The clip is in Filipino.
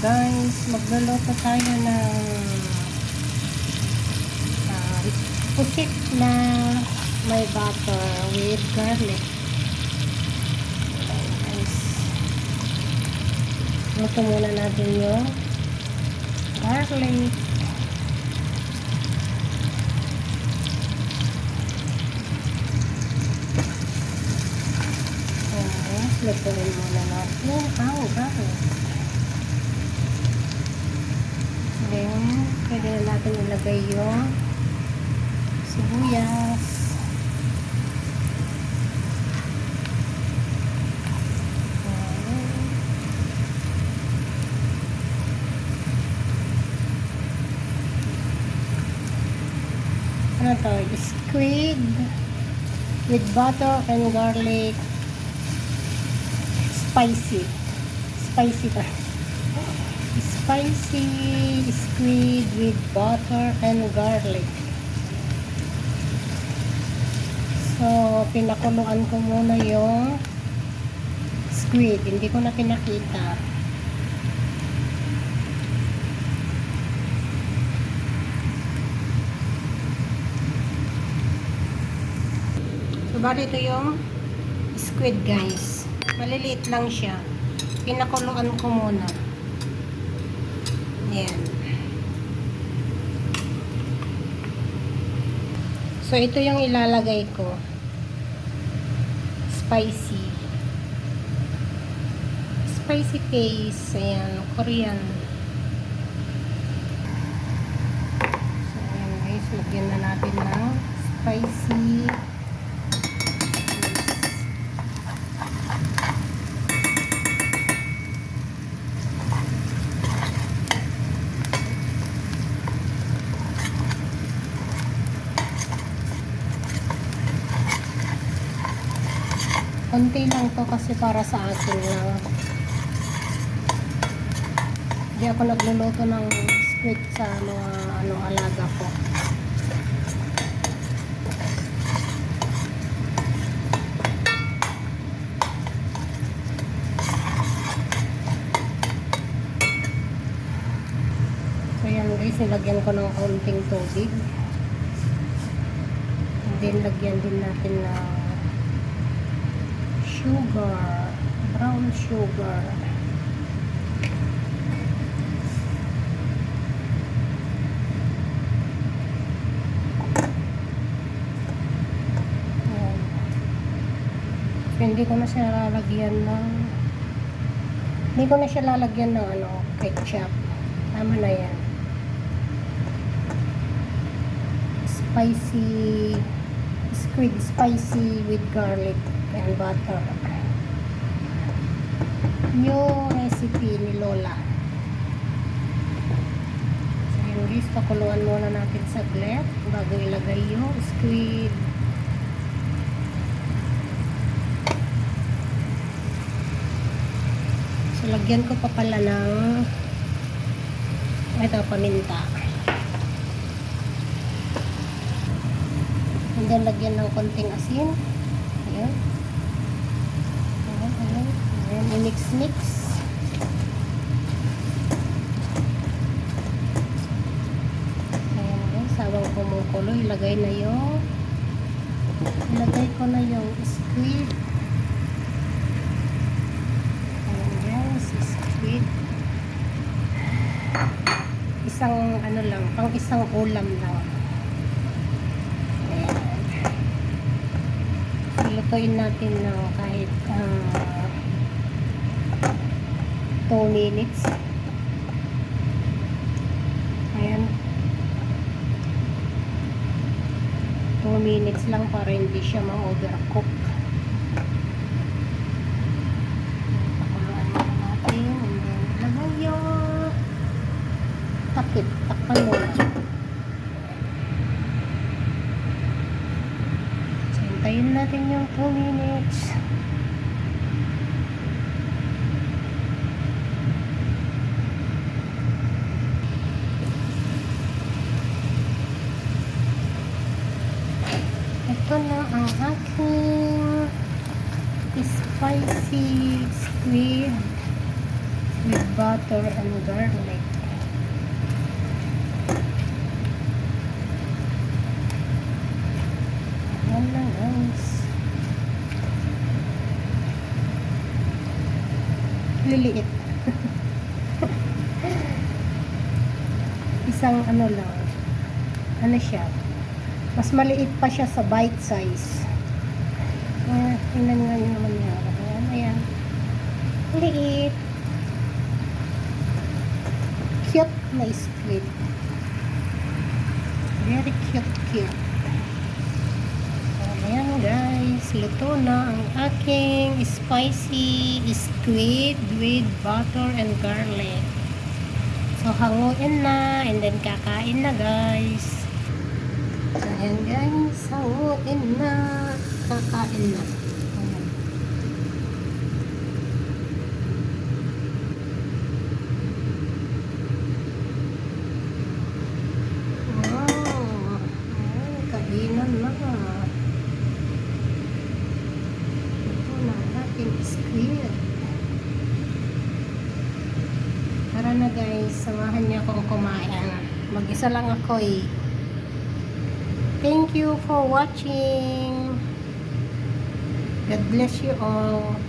guys, magluluto tayo ng pusit na may butter with garlic. Guys, luto muna natin yung garlic. Lutuin muna natin ang garlic. Then, pwede na natin ilagay yung sibuyas. Ano to? Squid with butter and garlic. Spicy squid with butter and garlic. So pinakuluan ko muna yung squid, hindi ko na pinakita. So bali ito yung squid, guys. Maliliit lang siya. Pinakuluan ko muna. Ayan. So, ito yung ilalagay ko. Spicy paste. Ayan. Korean. So, ayan guys. Lagyan na natin ng spicy. Konti lang to kasi para sa akin lang. Hindi ako nagluluto ng squid sa mga alaga ko. So yan guys, nilagyan ko ng konting tubig. And then lagyan din natin ng sugar, brown sugar. Ayan. So, hindi ko na siya lalagyan ng ketchup. Tama na yan. Squid spicy with garlic and butter. Yung recipe ni Lola. So yun guys, pakuluan muna natin saglit bago ilagay yung squid. So lagyan ko pa pala ng ito, paminta. And then lagyan ng konting asin. Ayan. Ayan, i-mix. Ayan guys, habang kumukulo, ilagay ko na yung squid. Ayan guys, squid. Isang pang isang ulam lang. Lutuin natin ng kahit 2 minutes. Ayan. 2 minutes lang para hindi siya ma-overcook. Pakuluan muna natin. And then, ilagay yung takpan muna. Hintayin natin yung 2 minutes. Ito na ang aking spicy squid with butter and garlic. Ayan lang guys. Liliit. Isang ano lang. Ano siya? Mas maliit pa siya sa bite size. Tingnan nga nyo naman niya. Ayan. Liit. Cute na squid. Very cute. So, ayan guys. Luto na ang aking spicy squid with butter and garlic. So, hanguin na. And then, kakain na guys. So, ayan guys. Hanguin na. Kakain na. Ayan. Wow. Ayan, kainan na. Ito na ang aking squid. Tara na guys, samahan niyo akong kumain. Mag-isa lang ako eh. Thank you for watching. God bless you all.